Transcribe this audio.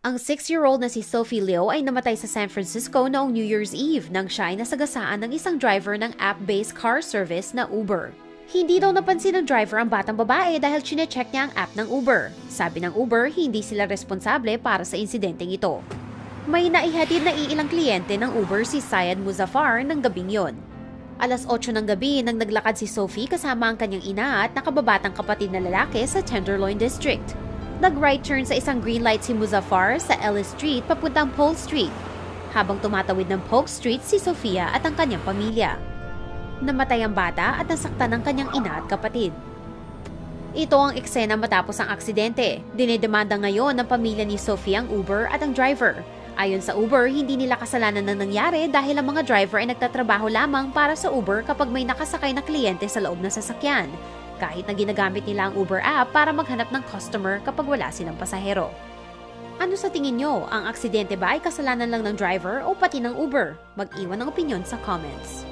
Ang 6-year-old na si Sophie Liu ay namatay sa San Francisco noong New Year's Eve nang siya ay nasagasaan ng isang driver ng app-based car service na Uber. Hindi daw napansin ng driver ang batang babae dahil chinecheck niya ang app ng Uber. Sabi ng Uber, hindi sila responsable para sa insidenteng ito. May naihatid na iilang kliyente ng Uber si Syed Muzaffar ng gabing yon. Alas 8 ng gabi nang naglakad si Sophie kasama ang kanyang ina at nakababatang kapatid na lalaki sa Tenderloin District. Nag-right turn sa isang green light si Muzaffar sa Ellis Street papuntang Polk Street, habang tumatawid ng Polk Street si Sofia at ang kanyang pamilya. Namatay ang bata at nasaktan ng kanyang ina at kapatid. Ito ang eksena matapos ang aksidente. Dinedemanda ngayon ng pamilya ni Sofia ang Uber at ang driver. Ayon sa Uber, hindi nila kasalanan na nangyari dahil ang mga driver ay nagtatrabaho lamang para sa Uber kapag may nakasakay na kliyente sa loob ng sasakyan, kahit na ginagamit nila ang Uber app para maghanap ng customer kapag wala silang pasahero. Ano sa tingin nyo? Ang aksidente ba ay kasalanan lang ng driver o pati ng Uber? Mag-iwan ng opinyon sa comments.